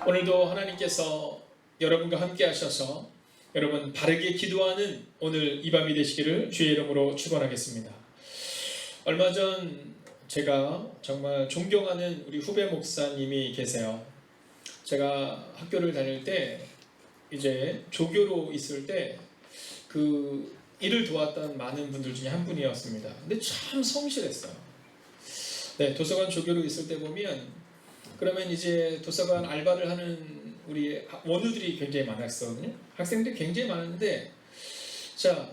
오늘도 하나님께서 여러분과 함께 하셔서 여러분 바르게 기도하는 오늘 이 밤이 되시기를 주의 이름으로 축원하겠습니다. 얼마 전 제가 정말 존경하는 우리 후배 목사님이 계세요. 제가 학교를 다닐 때 이제 조교로 있을 때 그 일을 도왔던 많은 분들 중에 한 분이었습니다. 근데 참 성실했어요. 네, 도서관 조교로 있을 때 보면 그러면 이제 도서관 알바를 하는 우리 원우들이 굉장히 많았거든요. 학생들이 굉장히 많은데 자,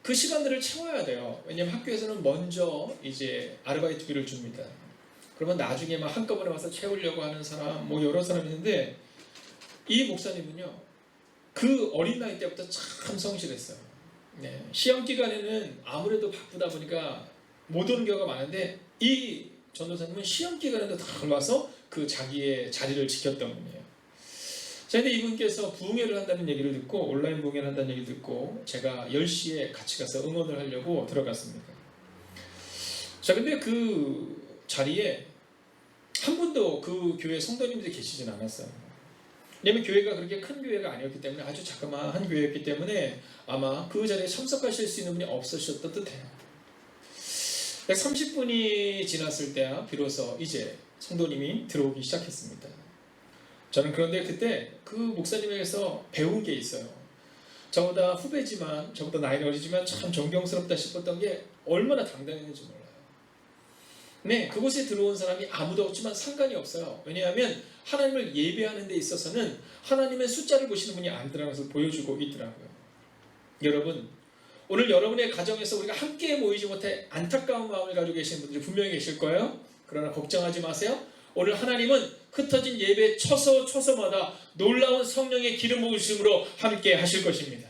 그 시간들을 채워야 돼요. 왜냐면 학교에서는 먼저 이제 아르바이트비를 줍니다. 그러면 나중에 막 한꺼번에 와서 채우려고 하는 사람 뭐 여러 사람이 있는데 이 목사님은요. 그 어린 나이 때부터 참 성실했어요. 네, 시험 기간에는 아무래도 바쁘다 보니까 못 오는 경우가 많은데 이 전도사님은 시험 기간에도 다 와서 그 자기의 자리를 지켰던 분이에요. 자, 근데 이분께서 부흥회를 한다는 얘기를 듣고 온라인 부흥회를 한다는 얘기를 듣고 제가 10시에 같이 가서 응원을 하려고 들어갔습니다. 자, 근데 그 자리에 한 분도 그 교회 성도님들이 계시진 않았어요. 왜냐면 교회가 그렇게 큰 교회가 아니었기 때문에 아주 자그마한 교회였기 때문에 아마 그 자리에 참석하실 수 있는 분이 없으셨던 듯해요. 30분이 지났을 때야 비로소 이제 성도님이 들어오기 시작했습니다. 저는 그런데 그때 그 목사님에게서 배운 게 있어요. 저보다 후배지만 저보다 나이가 어리지만 참 존경스럽다 싶었던 게 얼마나 당당했는지 몰라요. 네, 그곳에 들어온 사람이 아무도 없지만 상관이 없어요. 왜냐하면 하나님을 예배하는 데 있어서는 하나님의 숫자를 보시는 분이 아니라는 것을 보여주고 있더라고요. 여러분, 오늘 여러분의 가정에서 우리가 함께 모이지 못해 안타까운 마음을 가지고 계시는 분들이 분명히 계실 거예요. 그러나 걱정하지 마세요. 오늘 하나님은 흩어진 예배 처소마다 놀라운 성령의 기름 부으심으로 함께 하실 것입니다.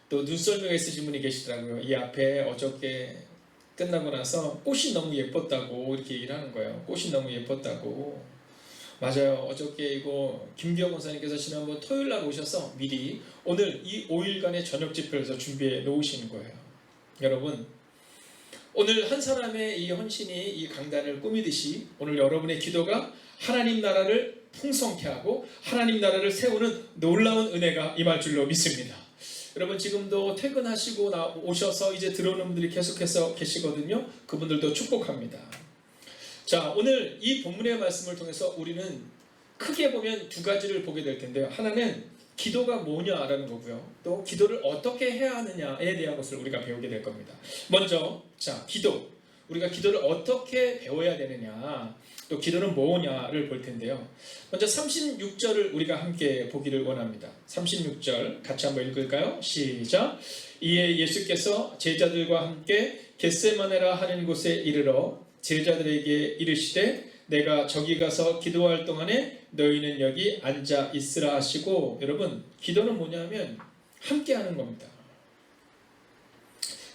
또 눈썰미가 있으신 분이 계시더라고요. 이 앞에 어저께 끝나고 나서 꽃이 너무 예뻤다고 이렇게 얘기를 하는 거예요. 꽃이 너무 예뻤다고. 맞아요. 어저께 이거 김기영 원사님께서 지난번 토요일 날 오셔서 미리 오늘 이 5일간의 저녁 집회에서 준비해 놓으시는 거예요. 여러분, 오늘 한 사람의 이 헌신이 이 강단을 꾸미듯이 오늘 여러분의 기도가 하나님 나라를 풍성케 하고 하나님 나라를 세우는 놀라운 은혜가 임할 줄로 믿습니다. 여러분, 지금도 퇴근하시고 오셔서 이제 들어오는 분들이 계속해서 계시거든요. 그분들도 축복합니다. 자, 오늘 이 본문의 말씀을 통해서 우리는 크게 보면 두 가지를 보게 될 텐데요. 하나는 기도가 뭐냐라는 거고요. 또 기도를 어떻게 해야 하느냐에 대한 것을 우리가 배우게 될 겁니다. 먼저 자, 기도. 우리가 기도를 어떻게 배워야 되느냐, 또 기도는 뭐냐를 볼 텐데요. 먼저 36절을 우리가 함께 보기를 원합니다. 36절 같이 한번 읽을까요? 시작. 이에 예수께서 제자들과 함께 겟세마네라 하는 곳에 이르러 제자들에게 이르시되 내가 저기 가서 기도할 동안에 너희는 여기 앉아 있으라 하시고, 여러분, 기도는 뭐냐면 함께 하는 겁니다.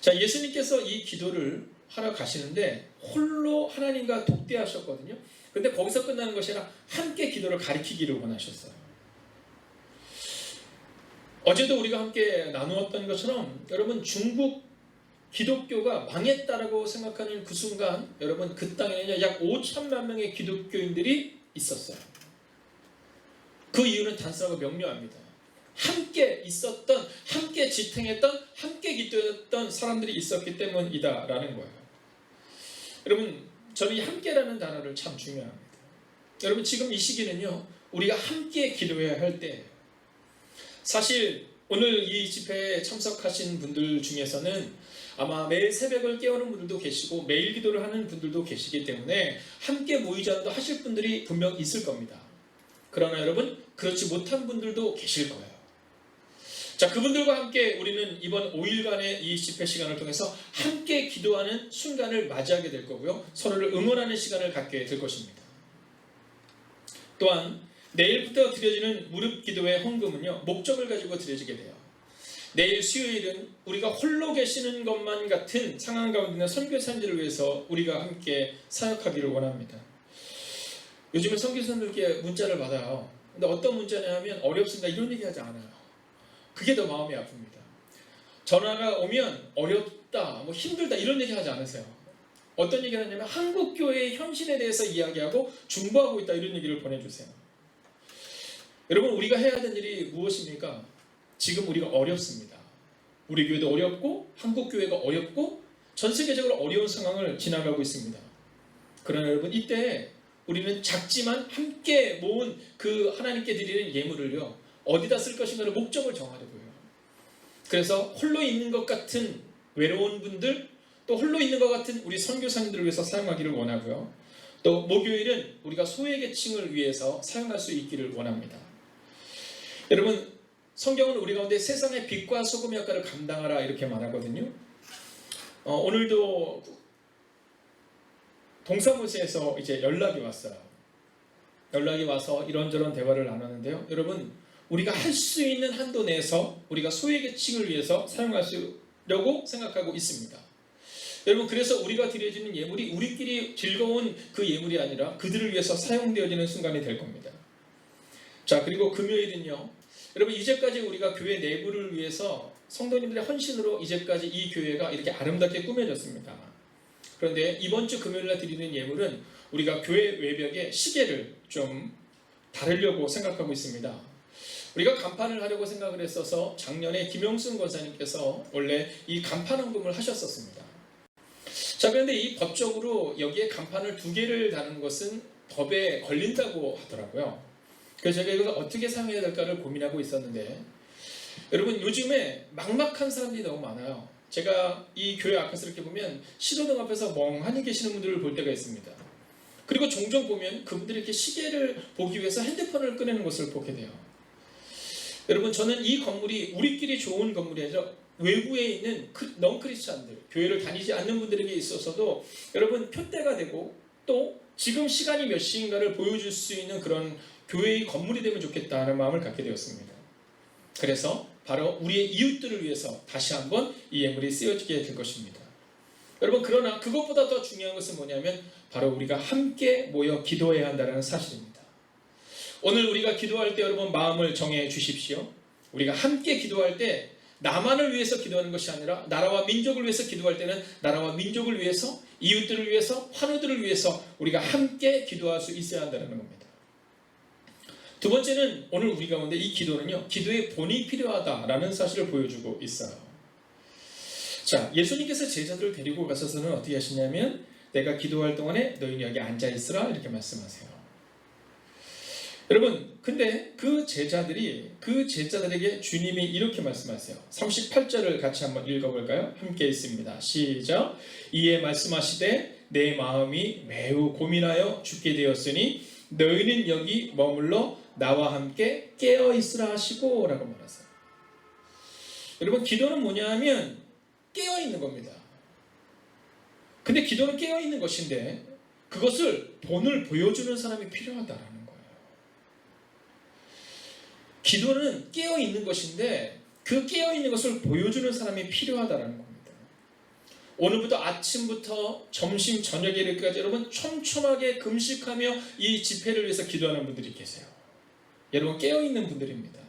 자, 예수님께서 이 기도를 하러 가시는데 홀로 하나님과 독대하셨거든요. 근데 거기서 끝나는 것이 아니라 함께 기도를 가리키기를 원하셨어요. 어제도 우리가 함께 나누었던 것처럼 여러분, 중국 기독교가 망했다라고 생각하는 그 순간 여러분, 그 땅에는 약 5천만 명의 기독교인들이 있었어요. 그 이유는 단순하고 명료합니다. 함께 있었던, 함께 지탱했던, 함께 기도했던 사람들이 있었기 때문이다라는 거예요. 여러분, 저는 이 함께라는 단어를 참 중요합니다. 여러분, 지금 이 시기는요, 우리가 함께 기도해야 할 때예요. 사실 오늘 이 집회에 참석하신 분들 중에서는 아마 매일 새벽을 깨우는 분들도 계시고 매일 기도를 하는 분들도 계시기 때문에 함께 모이자도 하실 분들이 분명 있을 겁니다. 그러나 여러분, 그렇지 못한 분들도 계실 거예요. 자, 그분들과 함께 우리는 이번 5일간의 이 집회 시간을 통해서 함께 기도하는 순간을 맞이하게 될 거고요. 서로를 응원하는 시간을 갖게 될 것입니다. 또한 내일부터 드려지는 무릎 기도의 헌금은요, 목적을 가지고 드려지게 돼요. 내일 수요일은 우리가 홀로 계시는 것만 같은 상황 가운데 있는 선교사님들을 위해서 우리가 함께 사역하기를 원합니다. 요즘에 선교사님들께 문자를 받아요. 근데 어떤 문자냐 하면 어렵습니다 이런 얘기 하지 않아요. 그게 더 마음이 아픕니다. 전화가 오면 어렵다, 뭐 힘들다 이런 얘기 하지 않으세요. 어떤 얘기를 하냐면 한국교회의 현실에 대해서 이야기하고 중보하고 있다 이런 얘기를 보내주세요. 여러분, 우리가 해야 되는 일이 무엇입니까? 지금 우리가 어렵습니다. 우리 교회도 어렵고 한국 교회가 어렵고 전 세계적으로 어려운 상황을 지나가고 있습니다. 그러나 여러분, 이때 우리는 작지만 함께 모은 그 하나님께 드리는 예물을요, 어디다 쓸 것인가를 목적을 정하려고요. 그래서 홀로 있는 것 같은 외로운 분들, 또 홀로 있는 것 같은 우리 선교사님들을 위해서 사용하기를 원하고요. 또 목요일은 우리가 소외계층을 위해서 사용할 수 있기를 원합니다. 여러분, 성경은 우리 가운데 세상의 빛과 소금의 역할을 감당하라 이렇게 말하거든요. 오늘도 동사무소에서 이제 연락이 왔어요. 연락이 와서 이런저런 대화를 나눴는데요. 여러분, 우리가 할 수 있는 한도 내에서 우리가 소외계층을 위해서 사용하려고 생각하고 있습니다. 여러분, 그래서 우리가 드려지는 예물이 우리끼리 즐거운 그 예물이 아니라 그들을 위해서 사용되어지는 순간이 될 겁니다. 자, 그리고 금요일은요, 여러분, 이제까지 우리가 교회 내부를 위해서 성도님들의 헌신으로 이제까지 이 교회가 이렇게 아름답게 꾸며졌습니다. 그런데 이번 주 금요일날 드리는 예물은 우리가 교회 외벽에 시계를 좀 달으려고 생각하고 있습니다. 우리가 간판을 하려고 생각을 했어서 작년에 김영순 권사님께서 원래 이 간판 헌금을 하셨었습니다. 자, 그런데 이 법적으로 여기에 간판을 2개를 다는 것은 법에 걸린다고 하더라고요. 그래서 제가 이걸 어떻게 사용해야 될까를 고민하고 있었는데, 여러분, 요즘에 막막한 사람들이 너무 많아요. 제가 이 교회 앞에서 이렇게 보면 신호등 앞에서 멍하니 계시는 분들을 볼 때가 있습니다. 그리고 종종 보면 그분들이 이렇게 시계를 보기 위해서 핸드폰을 꺼내는 것을 보게 돼요. 여러분, 저는 이 건물이 우리끼리 좋은 건물이 아니라 외부에 있는 넌크리스찬들, 교회를 다니지 않는 분들에게 있어서도 여러분 표대가 되고 또 지금 시간이 몇 시인가를 보여줄 수 있는 그런 교회의 건물이 되면 좋겠다는 마음을 갖게 되었습니다. 그래서 바로 우리의 이웃들을 위해서 다시 한번 이 예물이 쓰여지게 될 것입니다. 여러분, 그러나 그것보다 더 중요한 것은 뭐냐면 바로 우리가 함께 모여 기도해야 한다는 사실입니다. 오늘 우리가 기도할 때 여러분 마음을 정해 주십시오. 우리가 함께 기도할 때 나만을 위해서 기도하는 것이 아니라 나라와 민족을 위해서 기도할 때는 나라와 민족을 위해서, 이웃들을 위해서, 환우들을 위해서 우리가 함께 기도할 수 있어야 한다는 겁니다. 두 번째는 오늘 우리 가운데 이 기도는요, 기도의 본이 필요하다라는 사실을 보여주고 있어요. 자, 예수님께서 제자들을 데리고 가셔서는 어떻게 하시냐면 내가 기도할 동안에 너희는 여기 앉아있으라 이렇게 말씀하세요. 여러분, 근데 그 제자들에게 주님이 이렇게 말씀하세요. 38절을 같이 한번 읽어볼까요? 함께 있습니다. 시작. 이에 말씀하시되 내 마음이 매우 고민하여 죽게 되었으니 너희는 여기 머물러 나와 함께 깨어있으라 하시고 라고 말하세요. 여러분, 기도는 뭐냐 하면 깨어있는 겁니다. 근데 기도는 깨어있는 것인데 그것을 본을 보여주는 사람이 필요하다라는 거예요. 기도는 깨어있는 것인데 그 깨어있는 것을 보여주는 사람이 필요하다라는 겁니다. 오늘부터 아침부터 점심 저녁에 이르기까지 여러분 촘촘하게 금식하며 이 집회를 위해서 기도하는 분들이 계세요. 여러분, 깨어있는 분들입니다.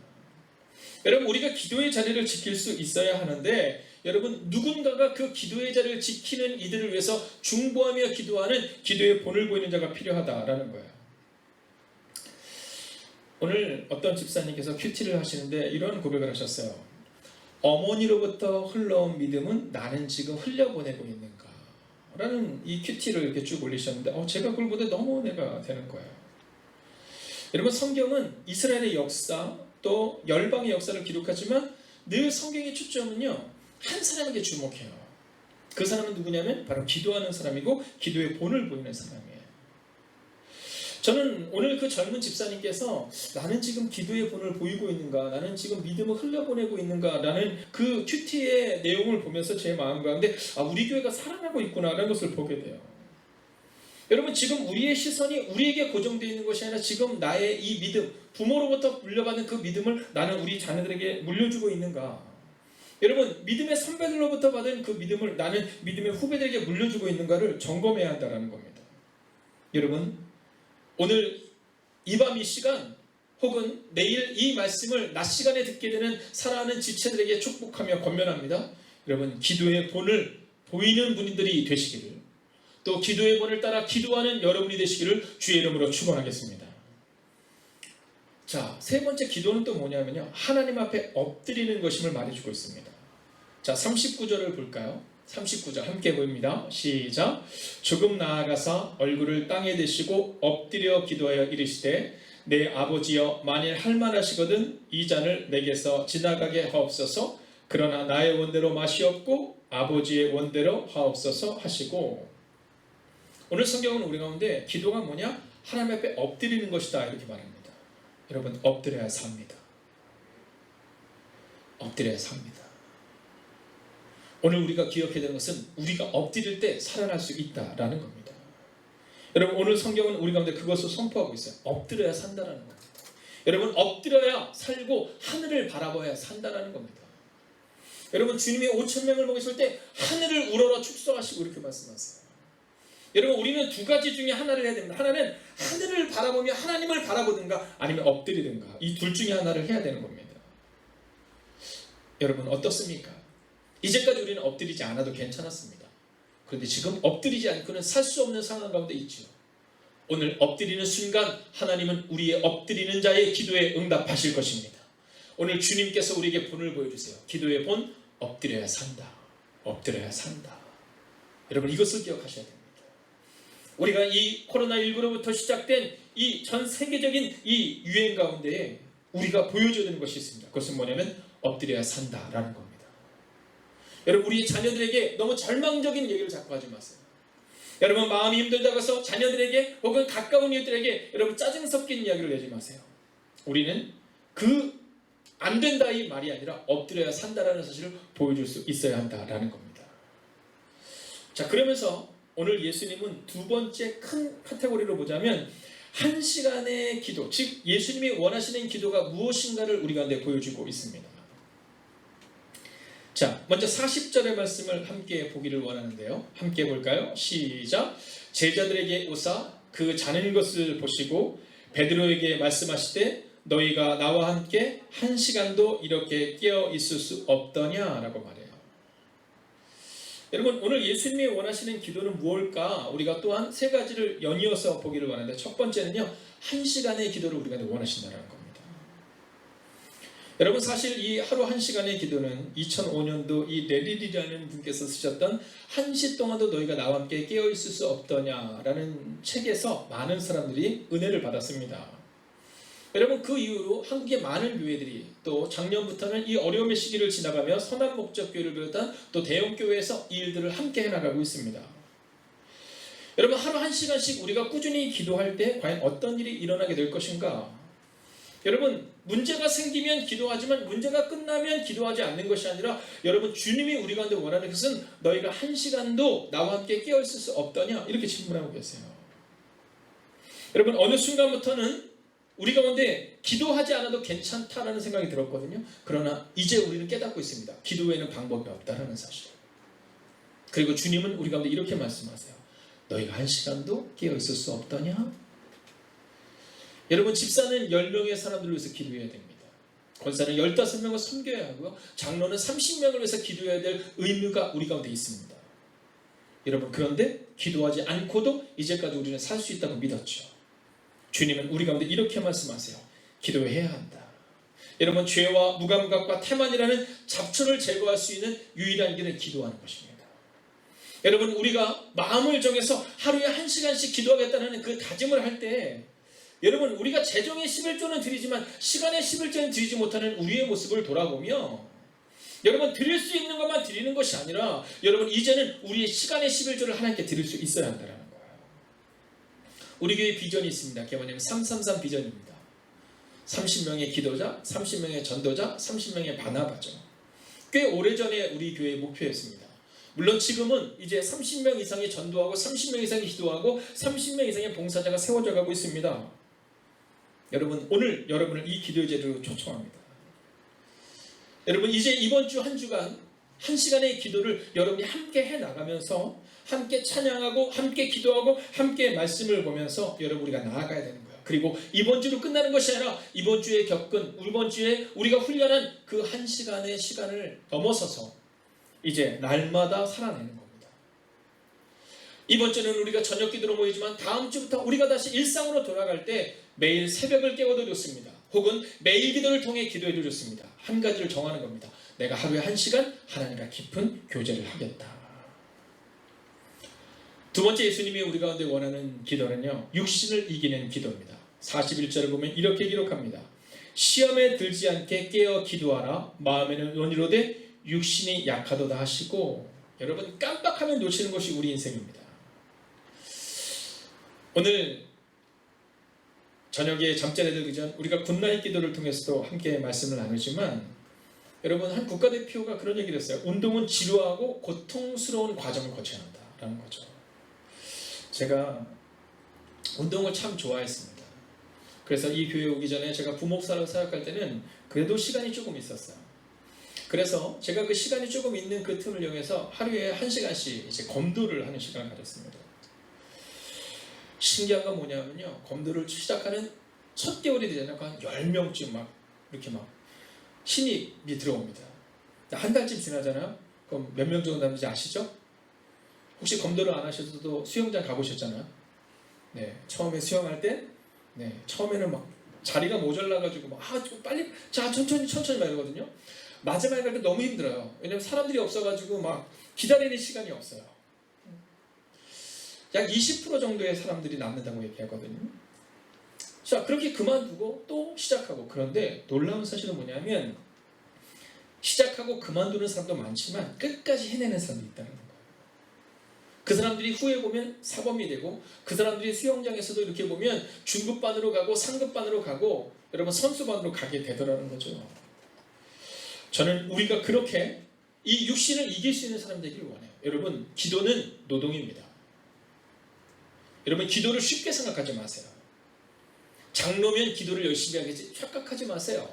여러분, 우리가 기도의 자리를 지킬 수 있어야 하는데 여러분, 누군가가 그 기도의 자리를 지키는 이들을 위해서 중보하며 기도하는 기도의 본을 보이는 자가 필요하다라는 거예요. 오늘 어떤 집사님께서 큐티를 하시는데 이런 고백을 하셨어요. 어머니로부터 흘러온 믿음은 나는 지금 흘려보내고 있는가? 라는 이 큐티를 이렇게 쭉 올리셨는데 제가 그걸 보다 너무 은혜가 되는 거예요. 여러분, 성경은 이스라엘의 역사 또 열방의 역사를 기록하지만 늘 성경의 초점은요, 한 사람에게 주목해요. 그 사람은 누구냐면 바로 기도하는 사람이고 기도의 본을 보이는 사람이에요. 저는 오늘 그 젊은 집사님께서 나는 지금 기도의 본을 보이고 있는가, 나는 지금 믿음을 흘려보내고 있는가 라는 그 큐티의 내용을 보면서 제 마음 가운데 우리 교회가 살아나고 있구나 라는 것을 보게 돼요. 여러분, 지금 우리의 시선이 우리에게 고정되어 있는 것이 아니라 지금 나의 이 믿음, 부모로부터 물려받은 그 믿음을 나는 우리 자녀들에게 물려주고 있는가. 여러분, 믿음의 선배들로부터 받은 그 믿음을 나는 믿음의 후배들에게 물려주고 있는가를 점검해야 한다는 겁니다. 여러분, 오늘 이 밤 이 시간 혹은 내일 이 말씀을 낮 시간에 듣게 되는 사랑하는 지체들에게 축복하며 권면합니다. 여러분, 기도의 본을 보이는 분들이 되시기를, 또 기도의 본을 따라 기도하는 여러분이 되시기를 주의 이름으로 축원하겠습니다. 자, 세 번째 기도는 또 뭐냐면요, 하나님 앞에 엎드리는 것임을 말해주고 있습니다. 자, 39절을 볼까요? 39절 함께 보입니다. 시작. 조금 나아가사 얼굴을 땅에 대시고 엎드려 기도하여 이르시되 내 아버지여, 만일 할만하시거든 이 잔을 내게서 지나가게 하옵소서. 그러나 나의 원대로 마시옵고 아버지의 원대로 하옵소서 하시고, 오늘 성경은 우리 가운데 기도가 뭐냐? 하나님 앞에 엎드리는 것이다 이렇게 말합니다. 여러분, 엎드려야 삽니다. 엎드려야 삽니다. 오늘 우리가 기억해야 되는 것은 우리가 엎드릴 때 살아날 수 있다라는 겁니다. 여러분, 오늘 성경은 우리 가운데 그것을 선포하고 있어요. 엎드려야 산다라는 겁니다. 여러분, 엎드려야 살고 하늘을 바라봐야 산다라는 겁니다. 여러분, 주님이 5,000명을 먹이실 때 하늘을 우러러 축소하시고 이렇게 말씀하세요. 여러분, 우리는 두 가지 중에 하나를 해야 됩니다. 하나는 하늘을 바라보며 하나님을 바라보든가 아니면 엎드리든가, 이 둘 중에 하나를 해야 되는 겁니다. 여러분, 어떻습니까? 이제까지 우리는 엎드리지 않아도 괜찮았습니다. 그런데 지금 엎드리지 않고는 살 수 없는 상황 가운데 있죠. 오늘 엎드리는 순간 하나님은 우리의 엎드리는 자의 기도에 응답하실 것입니다. 오늘 주님께서 우리에게 본을 보여주세요. 기도의 본, 엎드려야 산다. 엎드려야 산다. 여러분, 이것을 기억하셔야 됩니다. 우리가 이 코로나19로부터 시작된 이 전 세계적인 이 유행 가운데 우리가 보여줘야 되는 것이 있습니다. 그것은 뭐냐면 엎드려야 산다라는 겁니다. 여러분, 우리 자녀들에게 너무 절망적인 얘기를 자꾸 하지 마세요. 여러분, 마음이 힘들다고 해서 자녀들에게 혹은 가까운 이들에게 여러분 짜증 섞인 이야기를 내지 마세요. 우리는 안 된다 이 말이 아니라 엎드려야 산다라는 사실을 보여줄 수 있어야 한다라는 겁니다. 자, 그러면서 오늘 예수님은 두 번째 큰 카테고리로 보자면 1시간의 기도, 즉 예수님이 원하시는 기도가 무엇인가를 우리 가운데 보여주고 있습니다. 자, 먼저 40절의 말씀을 함께 보기를 원하는데요. 함께 볼까요? 시작. 제자들에게 오사 그 자는 것을 보시고 베드로에게 말씀하시되 너희가 나와 함께 1시간도 이렇게 깨어 있을 수 없더냐라고 말해요. 여러분, 오늘 예수님이 원하시는 기도는 무엇일까? 우리가 또한 세 가지를 연이어서 보기를 원하는데, 첫 번째는요, 1시간의 기도를 우리가 원하신다는 겁니다. 여러분, 사실 이 하루 1시간의 기도는 2005년도 이 레릴이라는 분께서 쓰셨던 1시 동안도 너희가 나와 함께 깨어 있을 수 없더냐라는 책에서 많은 사람들이 은혜를 받았습니다. 여러분, 그 이후로 한국의 많은 교회들이 또 작년부터는 이 어려움의 시기를 지나가며 선한목적교회를 비롯한 또 대형교회에서 이 일들을 함께 해나가고 있습니다. 여러분, 하루 1시간씩 우리가 꾸준히 기도할 때 과연 어떤 일이 일어나게 될 것인가? 여러분, 문제가 생기면 기도하지만 문제가 끝나면 기도하지 않는 것이 아니라, 여러분, 주님이 우리 가운데 원하는 것은 너희가 1시간도 나와 함께 깨어있을 수 없더냐 이렇게 질문하고 계세요. 여러분, 어느 순간부터는 우리 가운데 기도하지 않아도 괜찮다라는 생각이 들었거든요. 그러나 이제 우리는 깨닫고 있습니다. 기도 외에는 방법이 없다라는 사실. 그리고 주님은 우리 가운데 이렇게 말씀하세요. 너희가 1시간도 깨어있을 수 없더냐? 여러분, 집사는 10명의 사람들을 위해서 기도해야 됩니다. 권사는 15명을 섬겨야 하고요. 장로는 30명을 위해서 기도해야 될 의무가 우리 가운데 있습니다. 여러분, 그런데 기도하지 않고도 이제까지 우리는 살 수 있다고 믿었죠. 주님은 우리 가운데 이렇게 말씀하세요. 기도해야 한다. 여러분, 죄와 무감각과 태만이라는 잡초를 제거할 수 있는 유일한 길은 기도하는 것입니다. 여러분, 우리가 마음을 정해서 하루에 1시간씩 기도하겠다는 그 다짐을 할 때, 여러분, 우리가 재정의 11조는 드리지만 시간의 11조는 드리지 못하는 우리의 모습을 돌아보며, 여러분, 드릴 수 있는 것만 드리는 것이 아니라, 여러분, 이제는 우리의 시간의 11조를 하나님께 드릴 수 있어야 한다는 거예요. 우리 교회 비전이 있습니다. 그게 뭐냐면 333 비전입니다. 30명의 기도자, 30명의 전도자, 30명의 바나바죠. 꽤 오래전에 우리 교회의 목표였습니다. 물론 지금은 이제 30명 이상이 전도하고 30명 이상이 기도하고 30명 이상의 봉사자가 세워져 가고 있습니다. 여러분, 오늘 여러분을 이 기도의 제도로 초청합니다. 여러분, 이제 이번 주 한 주간 1시간의 기도를 여러분이 함께 해나가면서 함께 찬양하고 함께 기도하고 함께 말씀을 보면서 여러분, 우리가 나아가야 되는 거예요. 그리고 이번 주로 끝나는 것이 아니라 이번 주에 겪은, 이번 주에 우리가 훈련한 그 1시간의 시간을 넘어서서 이제 날마다 살아내는 겁니다. 이번 주는 우리가 저녁 기도로 모이지만 다음 주부터 우리가 다시 일상으로 돌아갈 때 매일 새벽을 깨워도 좋습니다. 혹은 매일 기도를 통해 기도해도 좋습니다. 한 가지를 정하는 겁니다. 내가 하루에 1시간 하나님과 깊은 교제를 하겠다. 두 번째 예수님이 우리 가운데 원하는 기도는요, 육신을 이기는 기도입니다. 41절을 보면 이렇게 기록합니다. 시험에 들지 않게 깨어 기도하라. 마음에는 원이로되 육신이 약하도다 하시고. 여러분, 깜빡하면 놓치는 것이 우리 인생입니다. 오늘 저녁에 잠자리에 들기 전 우리가 굿나잇 기도를 통해서도 함께 말씀을 나누지만, 여러분, 한 국가대표가 그런 얘기를 했어요. 운동은 지루하고 고통스러운 과정을 거쳐야 한다라는 거죠. 제가 운동을 참 좋아했습니다. 그래서 이 교회 오기 전에 제가 부목사로 사역할 때는 그래도 시간이 조금 있었어요. 그래서 제가 그 시간이 조금 있는 그 틈을 이용해서 하루에 1시간씩 이제 검도를 하는 시간을 가졌습니다. 신기한 건 뭐냐면요, 검도를 시작하는 첫 개월이 되잖아요. 한 10명쯤 막 이렇게 막 신입이 들어옵니다. 한 달쯤 지나잖아요. 그럼 몇 명 정도 남는지 아시죠? 혹시 검도를 안 하셔도 수영장 가보셨잖아요. 네, 처음에 수영할 때, 네, 처음에는 막 자리가 모자라가지고 막 빨리, 자, 천천히 막 이러거든요. 마지막에 갈 때 너무 힘들어요. 왜냐면 사람들이 없어가지고 막 기다리는 시간이 없어요. 약 20% 정도의 사람들이 남는다고 얘기하거든요. 자, 그렇게 그만두고 또 시작하고. 그런데 놀라운 사실은 뭐냐면, 시작하고 그만두는 사람도 많지만 끝까지 해내는 사람도 있다는 거예요. 그 사람들이 후에 보면 사범이 되고, 그 사람들이 수영장에서도 이렇게 보면 중급반으로 가고 상급반으로 가고, 여러분, 선수반으로 가게 되더라는 거죠. 저는 우리가 그렇게 이 육신을 이길 수 있는 사람 되기를 원해요. 여러분, 기도는 노동입니다. 여러분, 기도를 쉽게 생각하지 마세요. 장로면 기도를 열심히 하겠지 착각하지 마세요.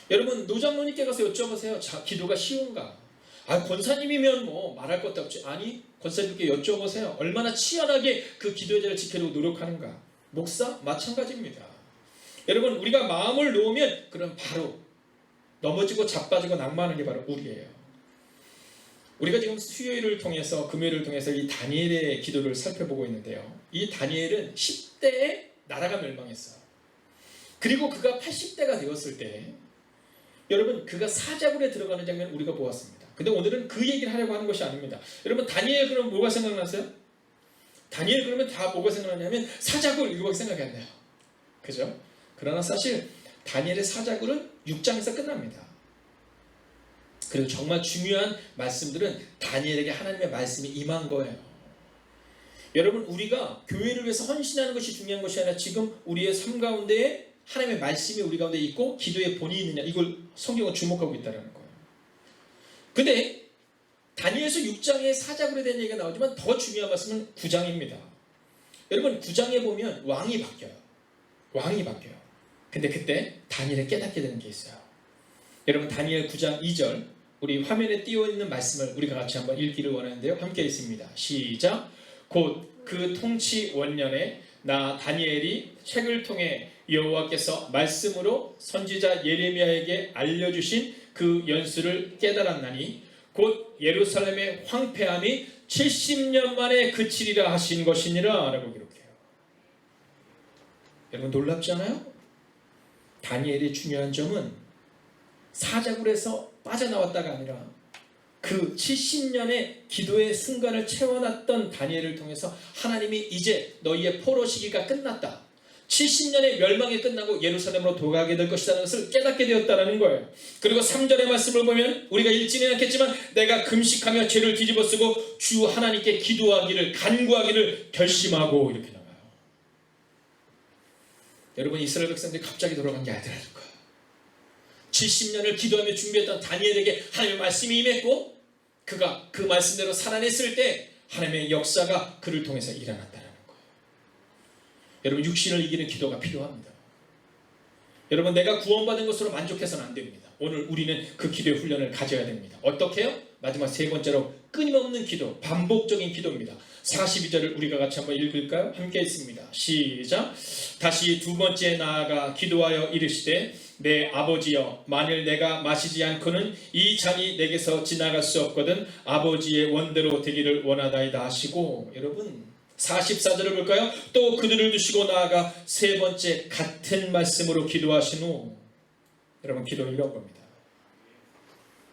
여러분, 노장로님께 가서 여쭤보세요. 자, 기도가 쉬운가? 아, 권사님이면 뭐 말할 것도 없지. 아니, 권사님께 여쭤보세요. 얼마나 치열하게 그 기도의 자를 지키려고 노력하는가? 목사? 마찬가지입니다. 여러분, 우리가 마음을 놓으면 그럼 바로 넘어지고 자빠지고 낭만하는 게 바로 우리예요. 우리가 지금 수요일을 통해서, 금요일을 통해서 이 다니엘의 기도를 살펴보고 있는데요. 이 다니엘은 10대에 나라가 멸망했어요. 그리고 그가 80대가 되었을 때, 여러분, 그가 사자굴에 들어가는 장면을 우리가 보았습니다. 근데 오늘은 그 얘기를 하려고 하는 것이 아닙니다. 여러분, 다니엘 그러면 뭐가 생각나세요? 다니엘 그러면 다 뭐가 생각나냐면 사자굴, 이거밖에 생각이 안 나요. 그죠? 그러나 사실 다니엘의 사자굴은 6장에서 끝납니다. 그리고 정말 중요한 말씀들은 다니엘에게 하나님의 말씀이 임한 거예요. 여러분, 우리가 교회를 위해서 헌신하는 것이 중요한 것이 아니라 지금 우리의 삶 가운데에 하나님의 말씀이 우리 가운데 있고 기도의 본이 있느냐, 이걸 성경은 주목하고 있다는 거예요. 근데 다니엘서 6장에 사자굴에 대한 얘기가 나오지만 더 중요한 말씀은 9장입니다. 여러분, 9장에 보면 왕이 바뀌어요. 왕이 바뀌어요. 근데 그때 다니엘이 깨닫게 되는 게 있어요. 여러분, 다니엘 9장 2절, 우리 화면에 띄어있는 말씀을 우리가 같이 한번 읽기를 원하는데요. 함께 읽습니다. 시작. 곧 그 통치 원년에 나 다니엘이 책을 통해 여호와께서 말씀으로 선지자 예레미야에게 알려주신 그 연수를 깨달았나니 곧 예루살렘의 황폐함이 70년 만에 그치리라 하신 것이니라 라고 기록해요. 여러분, 놀랍지 않아요? 다니엘의 중요한 점은 사자굴에서 빠져나왔다가 아니라 그 70년의 기도의 순간을 채워놨던 다니엘을 통해서 하나님이 이제 너희의 포로 시기가 끝났다, 70년의 멸망이 끝나고 예루살렘으로 돌아가게 될 것이라는 것을 깨닫게 되었다는 거예요. 그리고 3절의 말씀을 보면 우리가 읽지는 않겠지만 내가 금식하며 죄를 뒤집어쓰고 주 하나님께 기도하기를 간구하기를 결심하고, 이렇게 나와요. 여러분, 이스라엘 백성들이 갑자기 돌아간 게 아니라는 거예요. 70년을 기도하며 준비했던 다니엘에게 하나님의 말씀이 임했고 그가 그 말씀대로 살아냈을 때 하나님의 역사가 그를 통해서 일어났다는 거예요. 여러분, 육신을 이기는 기도가 필요합니다. 여러분, 내가 구원받은 것으로 만족해서는 안 됩니다. 오늘 우리는 그 기도의 훈련을 가져야 됩니다. 어떻게 해요? 마지막 세 번째로 끊임없는 기도, 반복적인 기도입니다. 42절을 우리가 같이 한번 읽을까요? 함께 읽습니다. 시작. 다시 두 번째 나아가 기도하여 이르시되 내 아버지여, 만일 내가 마시지 않고는 이 잔이 내게서 지나갈 수 없거든 아버지의 원대로 되기를 원하다이다 하시고. 여러분, 44절을 볼까요? 또 그들을 두시고 나아가 세 번째 같은 말씀으로 기도하신 후, 여러분 기도는 이런 겁니다.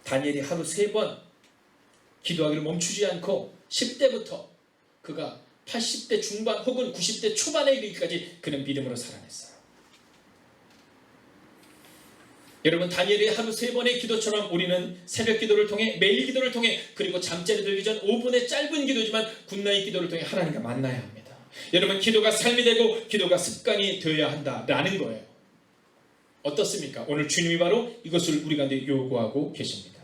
다니엘이 하루 3번 기도하기를 멈추지 않고 10대부터 그가 80대 중반 혹은 90대 초반에 이르기까지 그는 믿음으로 살아냈어요. 여러분, 다니엘의 하루 3번의 기도처럼 우리는 새벽 기도를 통해, 매일 기도를 통해, 그리고 잠자리 들기 전 5분의 짧은 기도지만 굿나잇 기도를 통해 하나님과 만나야 합니다. 여러분, 기도가 삶이 되고 기도가 습관이 되어야 한다라는 거예요. 어떻습니까? 오늘 주님이 바로 이것을 우리 가운데 요구하고 계십니다.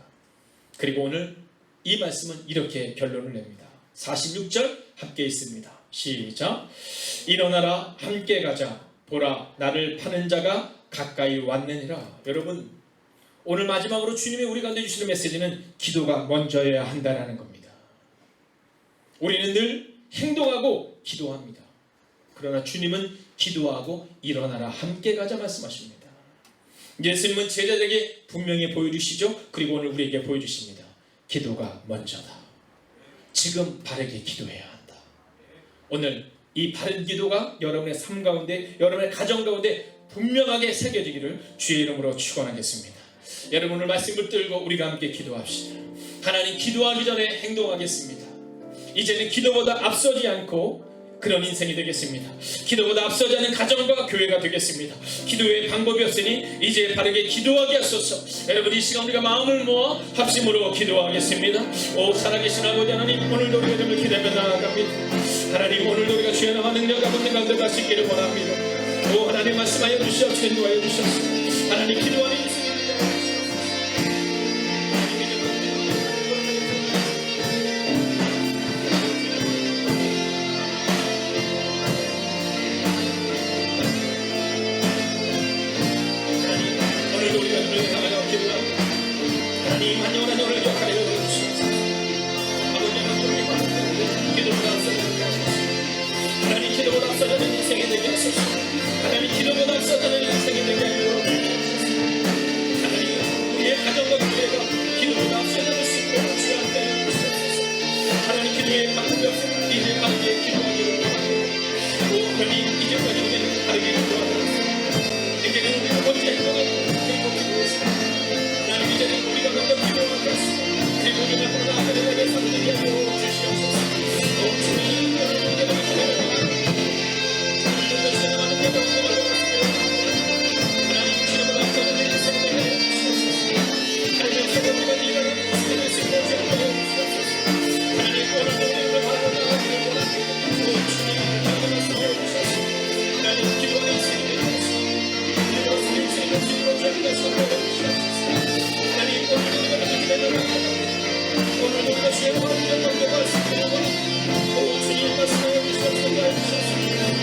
그리고 오늘 이 말씀은 이렇게 결론을 냅니다. 46절 함께 있습니다. 시작. 일어나라, 함께 가자. 보라, 나를 파는 자가 가까이 왔느니라. 여러분, 오늘 마지막으로 주님이 우리 가운데 주시는 메시지는 기도가 먼저여야 한다는 겁니다. 우리는 늘 행동하고 기도합니다. 그러나 주님은 기도하고 일어나라, 함께 가자 말씀하십니다. 예수님은 제자들에게 분명히 보여주시죠. 그리고 오늘 우리에게 보여주십니다. 기도가 먼저다. 지금 바르게 기도해야 한다. 오늘 이 바른 기도가 여러분의 삶 가운데, 여러분의 가정 가운데 분명하게 새겨지기를 주의 이름으로 축원하겠습니다. 여러분, 오늘 말씀 붙들고 우리가 함께 기도합시다. 하나님, 기도하기 전에 행동하겠습니다. 이제는 기도보다 앞서지 않고 그런 인생이 되겠습니다. 기도보다 앞서지 않은 가정과 교회가 되겠습니다. 기도의 방법이 없으니 이제 바르게 기도하게 하소서. 여러분, 이 시간 우리가 마음을 모아 합심으로 기도하겠습니다. 오 살아계신 아버지 하나님, 오늘도 우리가 좀 기대며 나아갑니다. 하나님, 오늘도 우리가 주의 나와 능력 아버지 가운데 갈 수 있기를 원합니다. 오 하나님, 말씀하여 주시옵소서. 인도하여 주시옵소서. 하나님, 기도하는 인생입니다. 하나님, 환영하는 오늘 역할을 해주시옵소서. 아버지 하나님, 기도보다 앞서가는 하나님, 기도보다 앞서가는 인생이 되게 하소서. 하나님, 기도보다 앞서가는 인생이 되게 하여 주옵소서. 하나님, 우리의 가정과 교회가 기도보다 앞서가는 수 있도록 주여 함께 해주옵소서. 하나님, 기도의 방법이 없으면 이제 바르게 기도하기를 원합니다. 오 하나님, 이제까지 우리는 바르게 기도하고 이제는 우리가 먼저 행동하고 그리고 기도했습니다. 하나님, 이제는 우리가 먼저 기도하고 있습니다. 그리고 우리가 보다 하나님에게 상대하게 하여 주시옵소서. 오 주님, 여러분께서 기도합니다. 하나님, 지금보다 앞서는 내 인생을 하여 주시옵소서. 하나님, 새벽보다 일어나는 인생을 승리하지 않게 하여 주시옵소서. 하나님, 오늘도 우리를 바라보며 하기를 원합니다. 오 주님, 기도의 말씀을 주셔서 하나님, 기도하는 인생이 되게 하소서. 기도하는 인생을 지금으로 저희가 선포해 주시옵소서. 하나님, 오늘도 우리가 기대를 나아갑니다. 오늘도 우리가 주의 마음을 경배할 수 있도록 오 주님, 말씀하여 주셔서 도와주셔서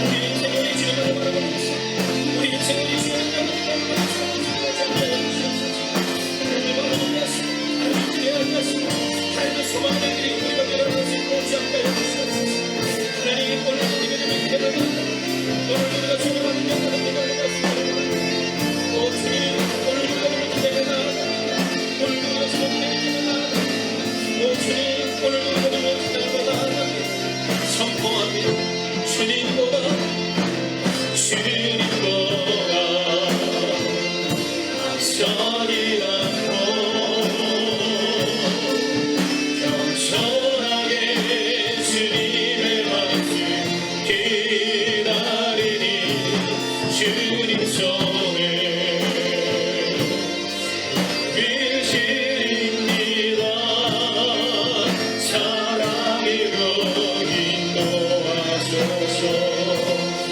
우리 인생을 주님을 바라보고 있습니다. 우리 인생을 주님을 바라보고 있습니다. 하나님, 바라보고 있습니다. 하나님, 기대하게 하시고 하나님의 소망의 길이 우리가 되어갈 수 있도록 주님께 해주시옵소서. 하나님, 오늘도 우리가 주님을 기대를 나아갑니다. 오늘도 우리가 주님을 바라보고 있습니다. 오 주님, 오늘도 우리가 기대를 나아갑니다. 오늘도 우리가 주님을 기대를 나아갑니다. 오 주님, 오늘도 우리가 주님을 기대를 나아갑니다. 선포합니다. 주님보다 앞서지 않고 겸손하게 주님의 말씀 기다리니 주님 손에 계십니다. 사랑으로 인도하소서.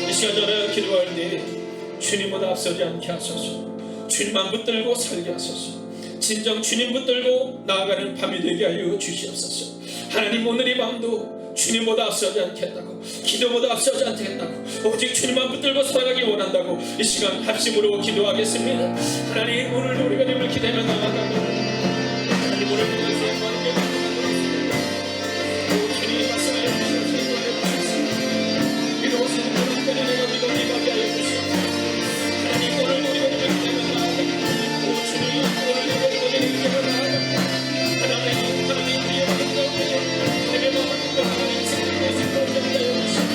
이 시간 저는 기도할 때 주님보다 앞서지 않게 하소서. 주님만 붙들고 살게 하소서. 진정 주님 붙들고 나아가는 밤이 되게 하여 주시옵소서. 하나님, 오늘 이 밤도 주님보다 앞서지 않겠다고, 기도보다 앞서지 않겠다고, 오직 주님만 붙들고 살아가기 원한다고 이 시간 합심으로 기도하겠습니다. 하나님, 오늘도 우리가 주님을 기대며 나아가고 하나님, 오늘도 주님과 함께 오 주님 말씀하여 주시옵소서. 기도하시는 분은 내가 믿어 임하게 하여 주시옵소서. 하나님, 오늘도 우리가 주님을 기대며 나아갑니다. 오 주님, 오늘도 우리가 주님을 기대며 나아갑니다. 하나님, 우리의 마음 가운데 하나님의 마음과 하나님의 생각을 주시옵소서.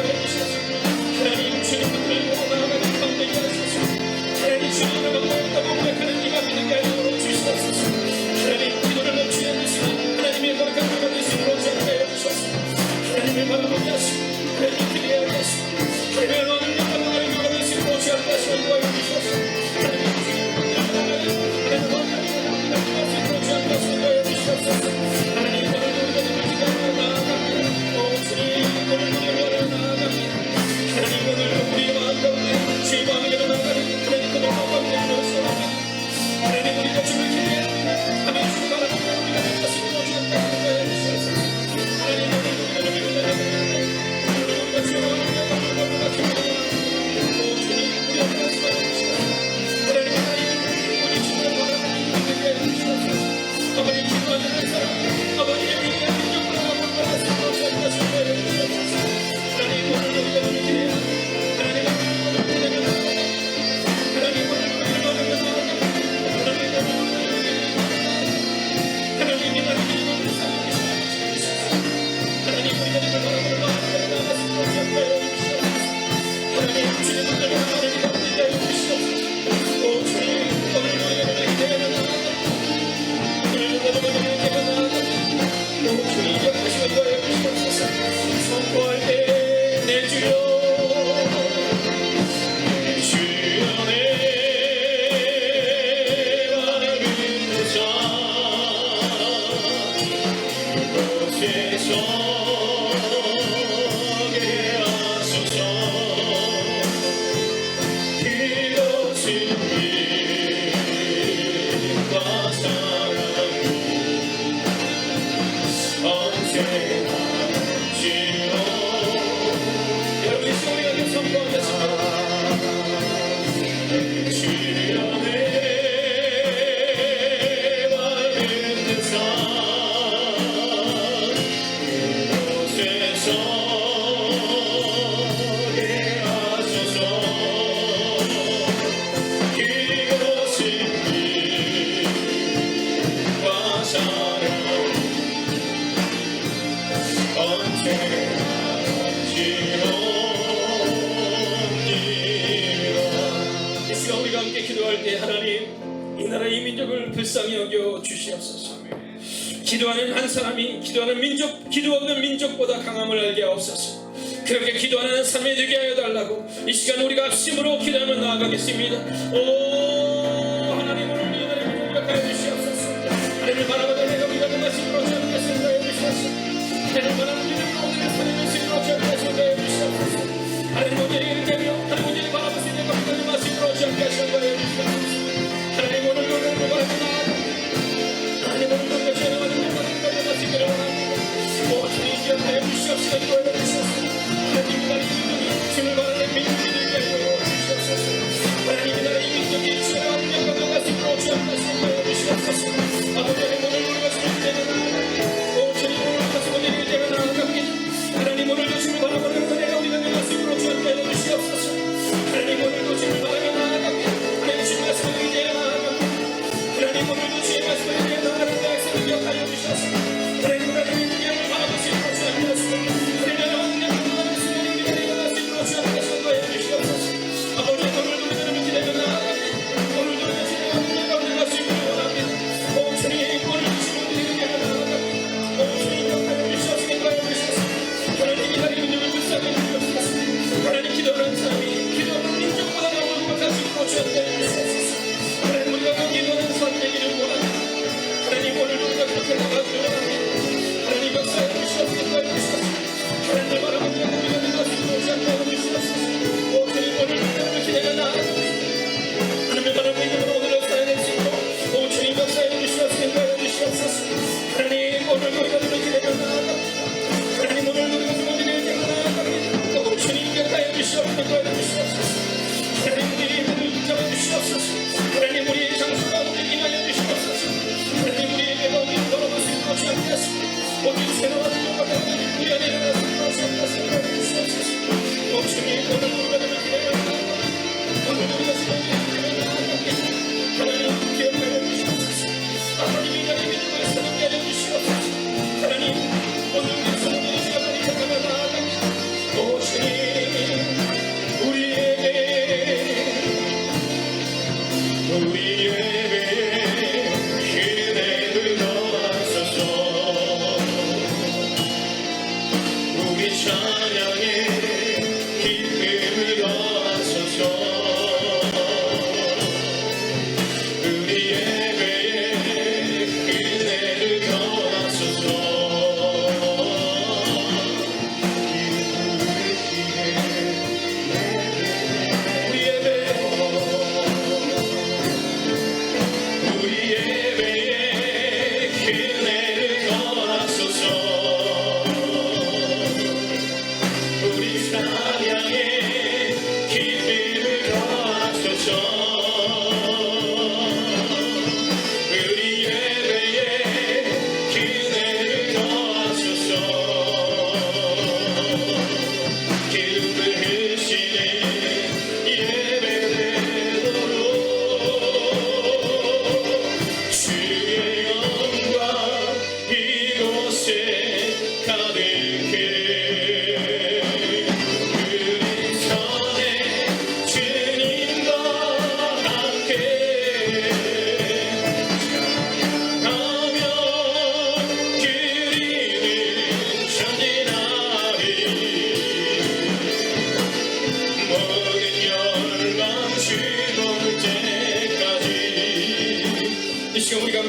거해 주셔서 하나님 주님을 나아가는 가운데 하소서. 하나님 주님을 만나다 보면 하나님 앞에 가는 주시옵소서. 하나님 기도를 멈추지 않는 시간 하나님의 거룩한 그분의 힘으로 전하여 주셔서 하나님을 바라보게 하시고 하나님 기대하게 하시고 하나님의 너는 영광을 그분의 힘으로 전하게 하시고 도와여 주셔서 하나님 주님을 나아가는 하나님 너는 힘으로 전하게 하시고 도와여 주시옵소서. 하나님 오늘 우리가 주님을 기도하며 나아갑니다. 오 주님 오늘 우리가 나아갑니다. 하나님 오늘 우리의 마음 가운데 주의 마음에 나아가는 하나님 그분의 마음을 내놓으시옵소서. 하나님 우리가 주를 기대합니다. 하나님 주를 바라보며 우리가 내 것을 모시겠다 하여 주셔서 하나님 오늘 우리가 주를 기대합니다. 우리가 주를 바라보며 우리가 기도합니다. 오 주님 우리 앞에 하시고 주시옵소서. 하나님 우리 주를 바라보며 우리가 해 주시옵소서. 아버지 기도하는 한 사람 아버지의 위대한 민족을 바라보며 말씀으로 전하시고 해 주시옵소서. 하나님 오늘 우리가 주를 기대합니다. 하나님 오늘 우리가 나아갑니다. 하나님 오늘 우리가 나아갑니다. 하나님이 나를 이루는 삶을 주시옵소서. 하나님 우리가 주를 바라보며 마음을 나아가시고 전하여 주시옵소서. 하나님 주님을 따라 나를 가운데 하여 주시옵소서. 오 주님 오늘 우리가 주를 기대하며 나아갑니다. 오늘 우리가 주를 기대하며 나아갑니다. 오 주님 역하시고 도와여 주시옵소서. 선포할 때 내 주여 내 주여 내 말을 듣자 그곳에서 게 하소서. 그것은 믿음과 사랑이 언제나 주여 여러분이 소리하게 선포하겠습니다. 주여 내 말을 듣사 그곳에서 게 하소서. 그것은 믿음과 사랑 언제나 이 시간 우리가 함께 기도할 때 하나님 이 나라 이 민족을 불쌍히 여겨 주시옵소서. 기도하는 한 사람이 기도하는 민족 기도 없는 민족보다 강함을 알게 하옵소서. 그렇게 기도하는 한 사람이 되게 하여 달라고 이 시간 우리가 합심으로 기도하며 나아가겠습니다. 오 하나님 오늘 이 나라를 공격하여 주시옵소서. 하나님을 바라보다 내가 우리가 그 말씀으로 전하게 하여 주시옵소서. 하나님을 바라보다 오늘의 삶의 말씀으로 전하게 하여 주시옵소서. 하나님 오늘의 일대며 하나님 오늘의 바라볼 수 있는 것들을 말씀으로 전하게 하여 주시옵소서. 하나님 오늘 노래를 바라보다 하나님 오늘 노래가 전하는 것들을 말씀으로 원합니다. 오 주님 기억하여 주시옵소서. 도와여 주시옵소서. 하나님 나라의 민족이 주를 바라는 민족이 되게 하여 주시옵소서. 하나님 나라의 민족이 주의 왕명과 말씀으로 전하게 하여 주시옵소서. 아버지 하나님 오늘 우리가 주를 기대하나 오 주님 오늘 가슴 오늘 기대하나 하나님 오늘도 주를 바라보는 은혜가 우리가 내 말씀으로 주께 해 주시옵소서. 하나님 오늘도 주를 바라며 나아갑니다. 하나님 주의 말씀을 의지하여 나아갑니다. 하나님 오늘도 주의 말씀을 의지하여 나아가는 내 학생을 기억하여 주셔서 하나님 우리가 내 인생을 바라보시고 주께 하시고 하나님 나라와 하나님 수많은 기대를 말씀으로 주께 하시고 주시옵소서. 아버지 오늘도 우리가 기대하며 나아갑니다. 오늘도 우리가 주의 말씀을 말씀으로 원합니다. 오 주님 오늘도 주를 기대하며 나아갑니다. 오 주님 기억하여 주시옵소서. 하나님 이 나라의 민족을 불쌍히 여기옵소서. 하나님 기도하는 사람이 기도하는 민족보다 나오는 것 가지고 주옵소서. 하나님 우리가 그 기도하는 사람 되기를 원합니다. 하나님 오늘도 우리가 그렇게 나가기를 원합니다. 하나님 역사에 주시옵소서. 하나님을 바라보며 우리가 그 말씀으로 주옵소서. 오 주님 오늘 우리가 기대가 나아갑니다. 하나님을 바라보며 오늘 역사에 내시고 오 주님 역사에 주시옵소서. 하나님 오늘 우리가 기대가 나아갑니다. 하나님 오늘 우리가 주님의 기대가 나아갑니다. 오 주님 역사에 주시옵소서. 하나님 우리의 몸을 붙잡아 주시옵소서. 하나님 우리의 장수 가운데 임하여 주시옵소서. 하나님 우리의 배가 우리를 걸어볼 수 있도록 주옵소서. 오늘 새로운 것과 우리 안에 일어나서 주옵소서. 오 주님 오늘 우리가 기대가 나아갑니다. 오늘 우리가 주님의 기대가 나아갑니다. 하나님 기억하여 주시옵소서. 아버님 이 나라의 민족을 사랑하게 하여 주시옵소서. 하나님 오늘 우리 성도들이 시간을 기억하며 나아갑니다. 오 주님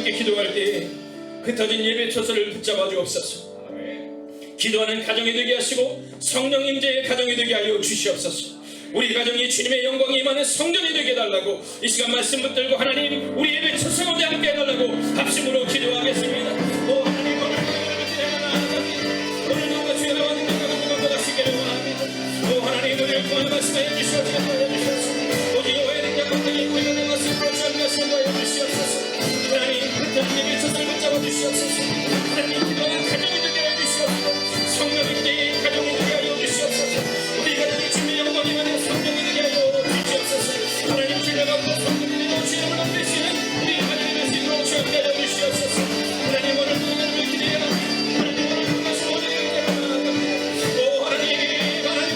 함께 기도할 때 흩어진 예배 초소를 붙잡아 주옵소서. 기도하는 가정이 되게 하시고 성령 임재의 가정이 되게 하여 주시옵소서. 우리 가정이 주님의 영광이 임하는 성전이 되게 해달라고 이 시간 말씀 붙들고 하나님 우리 예배 초소 가운데 함께 해달라고 합심으로 기도하겠습니다. 오 하나님 오늘 오늘도 주의 나와는 것과 같이 기도합니다. 오 하나님 우리를 통한 말씀하여 주시옵소서. 오직 여호와의 능력 강력히 우리가 내 말씀으로 주한 말씀을 하여 주시옵소서. 하나님 흩어진 예배 초소를 붙잡아 주시옵소서. 하나님 기도하는 가정이 되게 하여 주시옵소서. 성령 임재의 가정이 되게 하여 주시옵소서. 우리 가정이 주님의 영광이 임하는 성전이 되게 하여 주시옵소서. 하나님 주의 가운데 성전이 되어 주님을 높이시는 우리 가정이 될 수 있도록 주옵게 하여 주시옵소서. 하나님 오늘도 우리를 기대하라. 하나님 오늘도 말씀 오늘을 기대하라. 오 하나님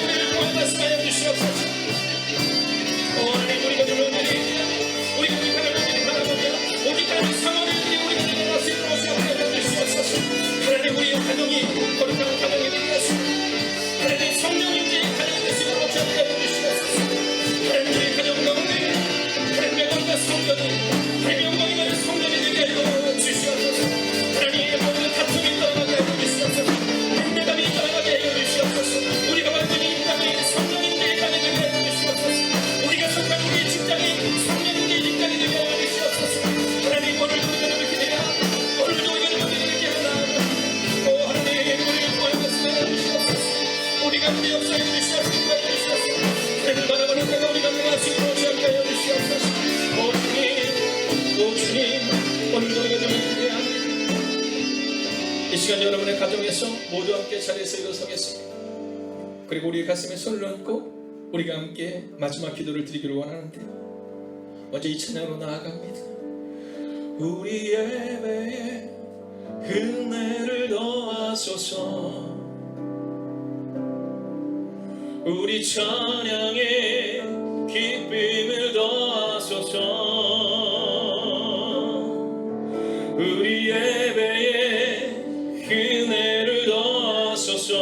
우리를 통한 말씀하여 주시옵소서. 오 하나님 우리가 주를 드리며 우리가 우리 가정을 바라보며 오직 하나님 상원을 드리고 우리가 내가 스스로 주옵게 하여 주시옵소서. 하나님 우리 가정이 거룩한 가정이 되게 하시고 하나님 성령 임재의 가정이 되시도록 주옵게 하여 주시옵소서. 하나님 우리 가정 가운데 하나님의 영광과 성전이 하나님의 영광이 많은 성전이 되게 하여 주시옵소서. 하나님의 모든 다툼이 떠나가게 하여 주시옵소서. 인내감이 떠나가게 하여 주시옵소서. 우리가 완전히 이 땅의 성령 임재의 땅이 되게 하여 주시옵소서. 우리가 속한 우리의 직장이 성령 임재의 직장이 되게 하여 주시옵소서. 하나님 오늘도 우리를 기대하 오늘도 우리를 기대하게 하라. 오 하나님 우리를 통한 말씀하여 주시옵소서. 우리가 우리 역사에 주시옵소서. 하나님 바라보는 자가 우리가 명하시고 주옵게 하여 주시옵소서. 오 주님 오늘도 우리가 좀 기대합니다. 이 시간 여러분의 가정에서 모두 함께 자리에서 일어서겠습니다. 그리고 우리의 가슴에 손을 얹고 우리가 함께 마지막 기도를 드리기를 원하는데 먼저 이 찬양으로 나아갑니다. 우리 예배에 은혜를 더하소서. 우리 찬양에 기쁨을 더하소서. 우리 예배에 은혜를 더하소서.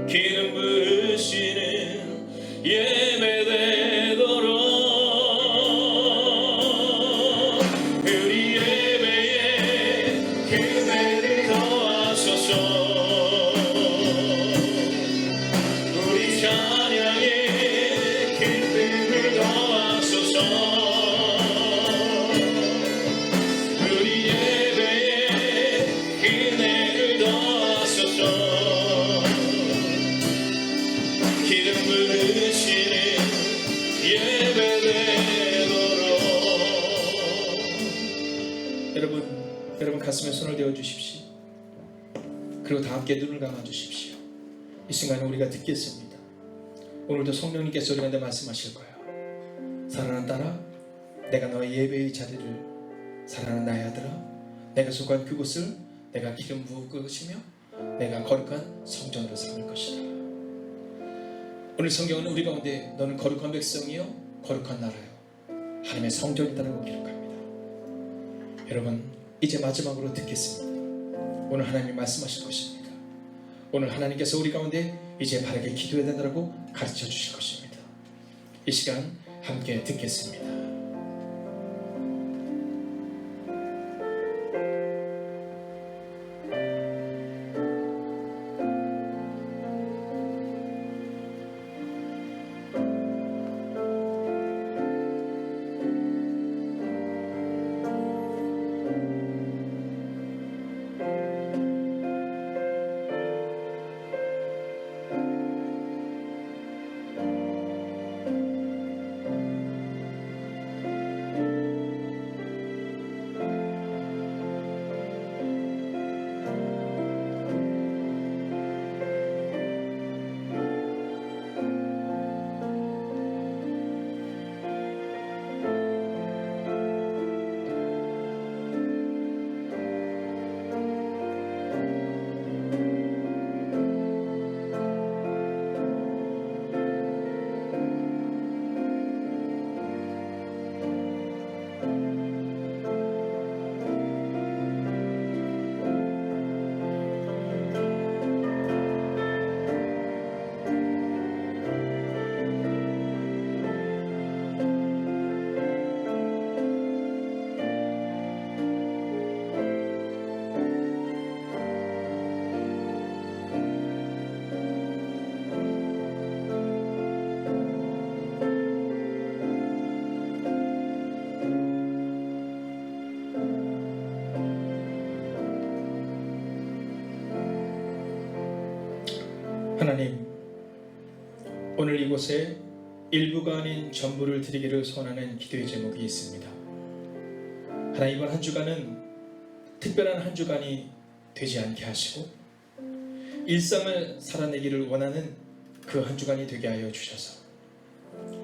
기름 부으시는 예배 되도록 우리 예배에 은혜를 더하소서. 우리 찬양에 기쁨을 더하소서. 우리 예배에 은혜를 더하소서. 기름 부으시는 예배 되도록. 여러분 가슴에 손을 대어 주십시오. 그리고 다 함께 눈을 감아 주십시오. 이 순간에 우리가 듣겠습니다. 오늘도 성령님께서 우리한테 말씀하실 거예요. 사랑하는 딸아, 내가 너의 예배의 자리를 사랑하는 나의 아들아, 내가 속한 그곳을 내가 기름 부을 것이며 내가 거룩한 성전으로 삼을 것이다. 오늘 성경은 우리 가운데 너는 거룩한 백성이요 거룩한 나라요 하나님의 성전이다라고 기록합니다. 여러분 이제 마지막으로 듣겠습니다. 오늘 하나님이 말씀하실 것입니다. 오늘 하나님께서 우리 가운데 이제 바르게 기도해야 된다고 가르쳐 주실 것입니다. 이 시간 함께 듣겠습니다. 하나님, 오늘 이곳에 일부가 아닌 전부를 드리기를 소원하는 기도의 제목이 있습니다. 하나님, 이번 한 주간은 특별한 한 주간이 되지 않게 하시고 일상을 살아내기를 원하는 그 한 주간이 되게 하여 주셔서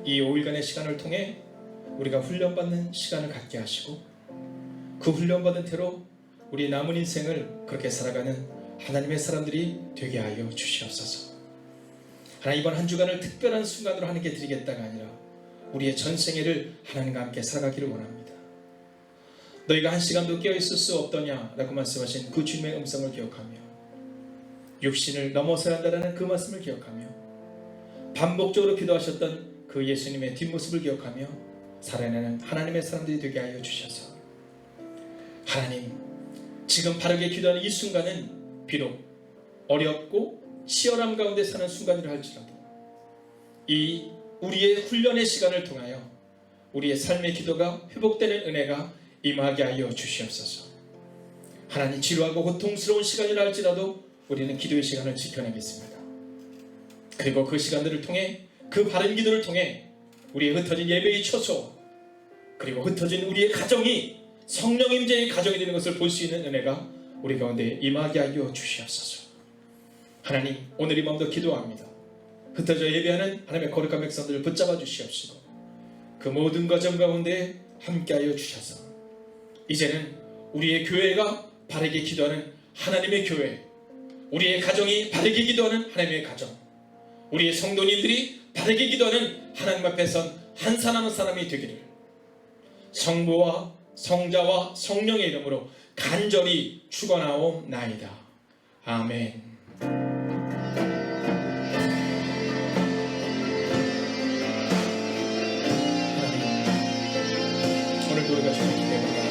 이 5일간의 시간을 통해 우리가 훈련받는 시간을 갖게 하시고 그 훈련받은 대로 우리 남은 인생을 그렇게 살아가는 하나님의 사람들이 되게 하여 주시옵소서. 하나님, 이번 한 주간을 특별한 순간으로 하나님께 드리겠다가 아니라 우리의 전생애를 하나님과 함께 살아가기를 원합니다. 너희가 한 시간도 깨어있을 수 없더냐라고 말씀하신 그 주님의 음성을 기억하며 육신을 넘어서야 한다는 그 말씀을 기억하며 반복적으로 기도하셨던 그 예수님의 뒷모습을 기억하며 살아내는 하나님의 사람들이 되게 하여 주셔서 하나님, 지금 바르게 기도하는 이 순간은 비록 어렵고 치열함 가운데 사는 순간이라 할지라도 이 우리의 훈련의 시간을 통하여 우리의 삶의 기도가 회복되는 은혜가 임하게 하여 주시옵소서. 하나님, 지루하고 고통스러운 시간이라 할지라도 우리는 기도의 시간을 지켜내겠습니다. 그리고 그 시간들을 통해 그 바른 기도를 통해 우리의 흩어진 예배의 처소 그리고 흩어진 우리의 가정이 성령 임재의 가정이 되는 것을 볼 수 있는 은혜가 우리 가운데 임하게 하여 주시옵소서. 하나님, 오늘 이 마음도 기도합니다. 흩어져 예배하는 하나님의 거룩한 백성들을 붙잡아 주시옵시고 그 모든 과정 가운데 함께하여 주셔서 이제는 우리의 교회가 바르게 기도하는 하나님의 교회, 우리의 가정이 바르게 기도하는 하나님의 가정, 우리의 성도님들이 바르게 기도하는 하나님 앞에 선 한 사람 한 사람이 되기를 성부와 성자와 성령의 이름으로 간절히 축원하옵나이다. 아멘. 오늘도 우리가 주님 기대합니다.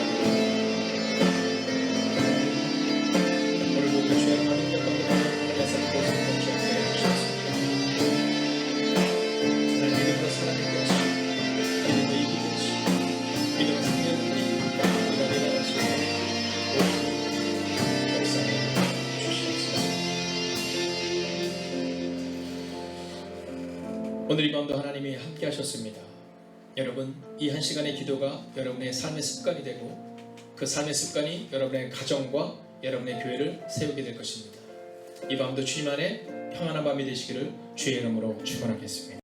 오늘도 우리가 주의 하나님 가운데 하나님의 사랑을 보시는 주님께 주셨습니다. 하나님, 믿음으로 살아낸 것이 믿음으로 이기는 것이 믿음으로 승리하는 것이 우리가 내려갈 수 있는 역사를 주시옵소서. 오늘 이 밤도 하나님이 함께 하셨습니다. 여러분, 이 한 시간의 기도가 여러분의 삶의 습관이 되고 그 삶의 습관이 여러분의 가정과 여러분의 교회를 세우게 될 것입니다. 이 밤도 주님 안에 평안한 밤이 되시기를 주의 이름으로 축원하겠습니다.